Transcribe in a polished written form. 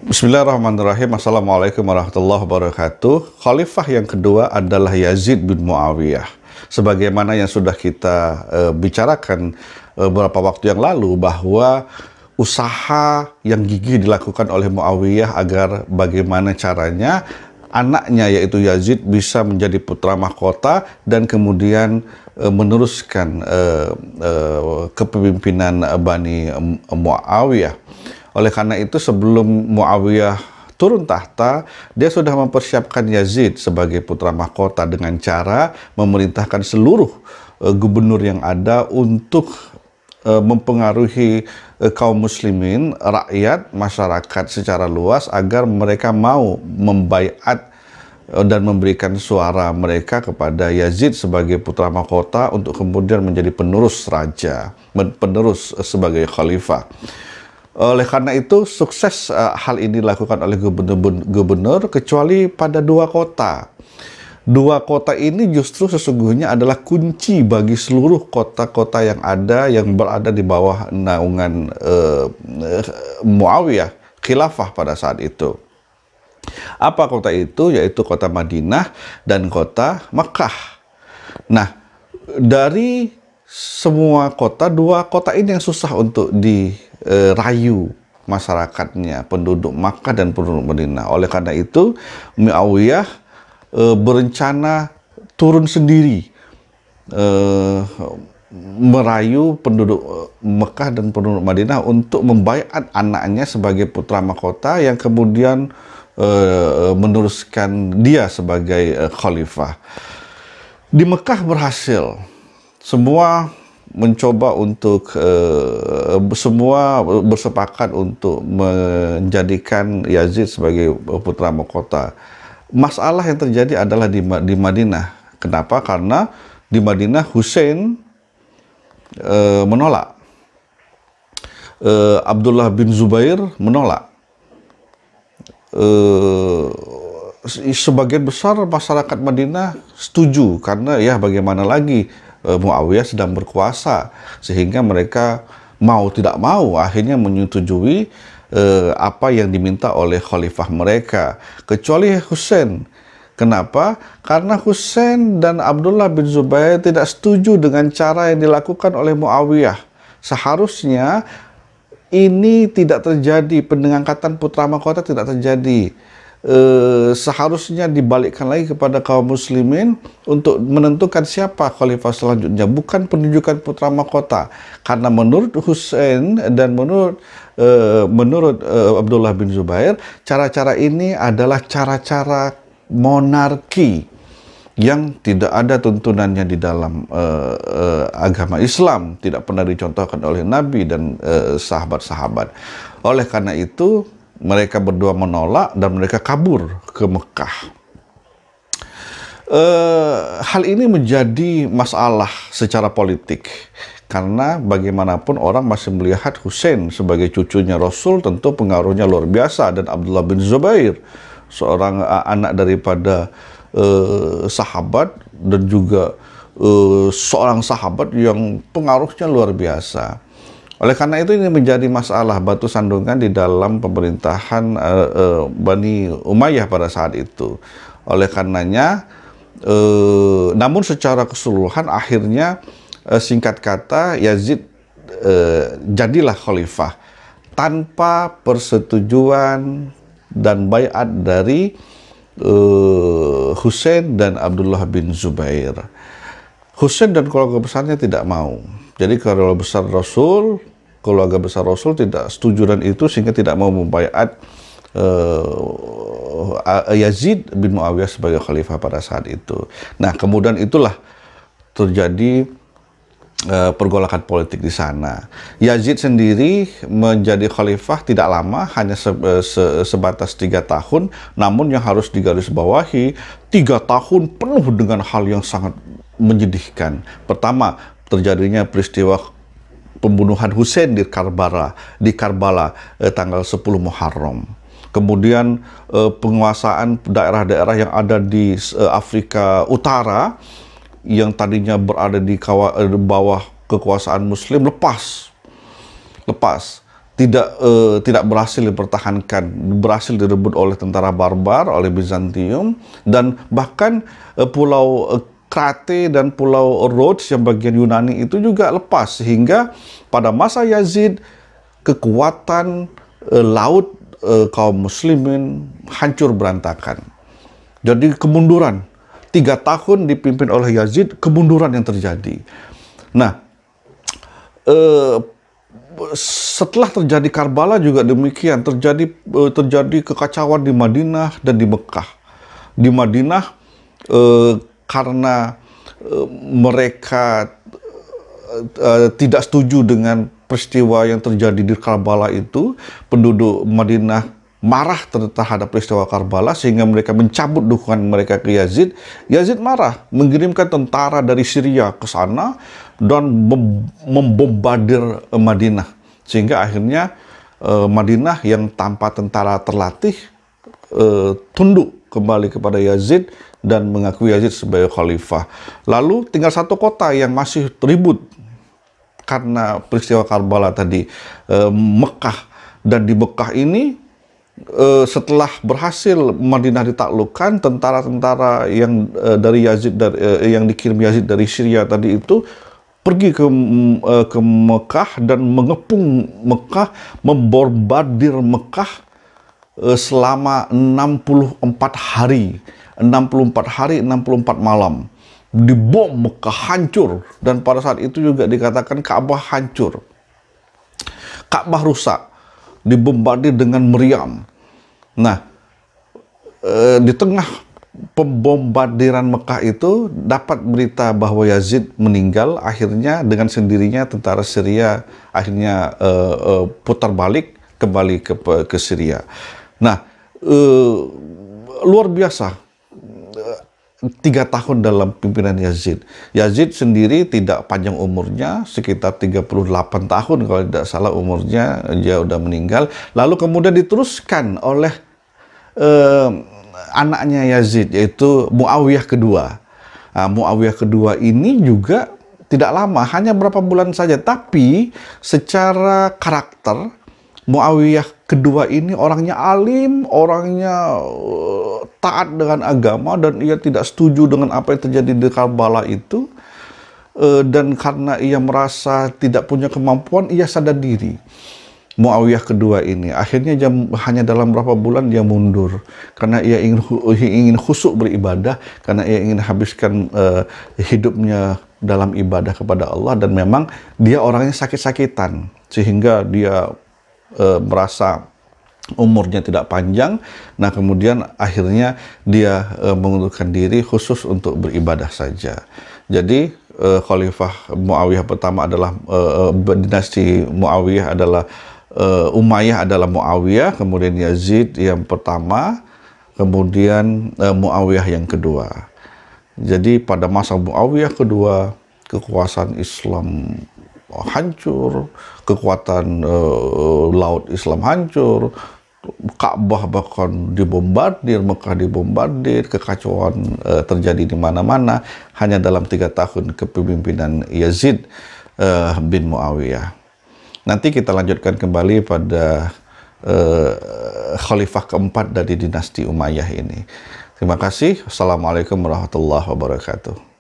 Bismillahirrahmanirrahim. Assalamualaikum warahmatullahi wabarakatuh. Khalifah yang kedua adalah Yazid bin Muawiyah. Sebagaimana yang sudah kita bicarakan beberapa waktu yang lalu, bahwa usaha yang gigih dilakukan oleh Muawiyah agar bagaimana caranya anaknya yaitu Yazid bisa menjadi putra mahkota dan kemudian meneruskan kepemimpinan Bani Muawiyah. Oleh karena itu, sebelum Muawiyah turun tahta, dia sudah mempersiapkan Yazid sebagai putra mahkota dengan cara memerintahkan seluruh gubernur yang ada untuk mempengaruhi kaum muslimin, rakyat, masyarakat secara luas agar mereka mau membaiat dan memberikan suara mereka kepada Yazid sebagai putra mahkota untuk kemudian menjadi penerus raja, penerus sebagai khalifah. Oleh karena itu, sukses hal ini dilakukan oleh gubernur kecuali pada dua kota. Dua kota ini justru sesungguhnya adalah kunci bagi seluruh kota-kota yang ada yang berada di bawah naungan Muawiyah, khilafah pada saat itu. Apa kota itu? Yaitu kota Madinah dan kota Mekah. Nah, dari semua kota, dua kota ini yang susah untuk dirayu masyarakatnya, penduduk Makkah dan penduduk Madinah. Oleh karena itu, Muawiyah berencana turun sendiri merayu penduduk Mekah dan penduduk Madinah untuk membaiat anaknya sebagai putra mahkota yang kemudian meneruskan dia sebagai khalifah. Di Mekah berhasil. Semua mencoba untuk semua bersepakat untuk menjadikan Yazid sebagai putra mahkota. Masalah yang terjadi adalah di Madinah. Kenapa? Karena di Madinah Hussein menolak. Abdullah bin Zubair menolak. Sebagian besar masyarakat Madinah setuju karena ya bagaimana lagi, Muawiyah sedang berkuasa, sehingga mereka mau tidak mau akhirnya menyetujui apa yang diminta oleh khalifah mereka, kecuali Hussein. Kenapa? Karena Hussein dan Abdullah bin Zubair tidak setuju dengan cara yang dilakukan oleh Muawiyah. Seharusnya ini tidak terjadi, pengangkatan putra mahkota tidak terjadi. Seharusnya dibalikkan lagi kepada kaum muslimin untuk menentukan siapa khalifah selanjutnya, bukan penunjukan putra mahkota. Karena menurut Hussein dan menurut Abdullah bin Zubair, cara-cara ini adalah cara-cara monarki yang tidak ada tuntunannya di dalam agama Islam, tidak pernah dicontohkan oleh Nabi dan sahabat-sahabat. Oleh karena itu, mereka berdua menolak dan mereka kabur ke Mekah. Hal ini menjadi masalah secara politik karena bagaimanapun orang masih melihat Hussein sebagai cucunya Rasul, tentu pengaruhnya luar biasa, dan Abdullah bin Zubair, seorang anak daripada sahabat dan juga seorang sahabat yang pengaruhnya luar biasa. Oleh karena itu, ini menjadi masalah batu sandungan di dalam pemerintahan Bani Umayyah pada saat itu. Oleh karenanya, namun secara keseluruhan akhirnya singkat kata Yazid jadilah khalifah tanpa persetujuan dan baiat dari Hussein dan Abdullah bin Zubair. Hussein dan keluarga besarnya tidak mau. Jadi keluarga besar Rasul tidak setuju dan itu, sehingga tidak mau membaiat Yazid bin Muawiyah sebagai khalifah pada saat itu. Nah, kemudian itulah terjadi pergolakan politik di sana. Yazid sendiri menjadi khalifah tidak lama, hanya sebatas 3 tahun, namun yang harus digarisbawahi, 3 tahun penuh dengan hal yang sangat menyedihkan. Pertama, terjadinya peristiwa pembunuhan Hussein di Karbala tanggal 10 Muharram. Kemudian penguasaan daerah-daerah yang ada di Afrika Utara yang tadinya berada di bawah kekuasaan Muslim lepas. tidak berhasil dipertahankan, berhasil direbut oleh tentara barbar, oleh Bizantium, dan bahkan pulau Krate dan pulau Rhodes yang bagian Yunani itu juga lepas, sehingga pada masa Yazid kekuatan laut kaum muslimin hancur berantakan. Jadi kemunduran 3 tahun dipimpin oleh Yazid, kemunduran yang terjadi. Nah, setelah terjadi Karbala juga demikian, terjadi kekacauan di Madinah dan di Mekah. Di Madinah karena mereka tidak setuju dengan peristiwa yang terjadi di Karbala itu, penduduk Madinah marah terhadap peristiwa Karbala sehingga mereka mencabut dukungan mereka ke Yazid. Yazid marah, mengirimkan tentara dari Syria ke sana dan membombardir Madinah, sehingga akhirnya Madinah yang tanpa tentara terlatih tunduk kembali kepada Yazid dan mengakui Yazid sebagai khalifah. Lalu tinggal satu kota yang masih ribut karena peristiwa Karbala tadi, Mekah. Dan di Mekah ini setelah berhasil Madinah ditaklukkan, tentara-tentara yang dari Yazid, yang dikirim Yazid dari Syria tadi itu pergi ke Mekah dan mengepung Mekah, membombardir Mekah selama 64 hari, 64 malam. Dibom Mekah, hancur. Dan pada saat itu juga dikatakan Ka'bah hancur, Ka'bah rusak, dibombardir dengan meriam. Nah, di tengah pembombardiran Mekah itu dapat berita bahwa Yazid meninggal. Akhirnya dengan sendirinya tentara Syria akhirnya putar balik kembali ke Syria. Nah, luar biasa 3 tahun dalam pimpinan Yazid. Yazid sendiri tidak panjang umurnya, sekitar 38 tahun kalau tidak salah umurnya, dia udah meninggal. Lalu kemudian diteruskan oleh anaknya Yazid, yaitu Muawiyah kedua. Nah, Muawiyah kedua ini juga tidak lama, hanya berapa bulan saja, tapi secara karakter Muawiyah kedua ini orangnya alim, orangnya taat dengan agama, dan ia tidak setuju dengan apa yang terjadi di Karbala itu. Dan karena ia merasa tidak punya kemampuan, ia sadar diri. Muawiyah kedua ini akhirnya hanya dalam beberapa bulan dia mundur karena ia ingin khusyuk beribadah, karena ia ingin habiskan hidupnya dalam ibadah kepada Allah. Dan memang dia orangnya sakit-sakitan sehingga dia merasa umurnya tidak panjang. Nah, kemudian akhirnya dia mengundurkan diri khusus untuk beribadah saja. Jadi Khalifah Muawiyah pertama adalah dinasti Muawiyah adalah Umayyah adalah Muawiyah, kemudian Yazid yang pertama, kemudian Muawiyah yang kedua. Jadi pada masa Muawiyah kedua, kekuasaan Islam hancur, kekuatan laut Islam hancur, Ka'bah bahkan dibombardir, Mekah dibombardir, kekacauan terjadi di mana-mana hanya dalam 3 tahun kepemimpinan Yazid bin Muawiyah. Nanti kita lanjutkan kembali pada khalifah keempat dari dinasti Umayyah ini. Terima kasih. Assalamualaikum warahmatullahi wabarakatuh.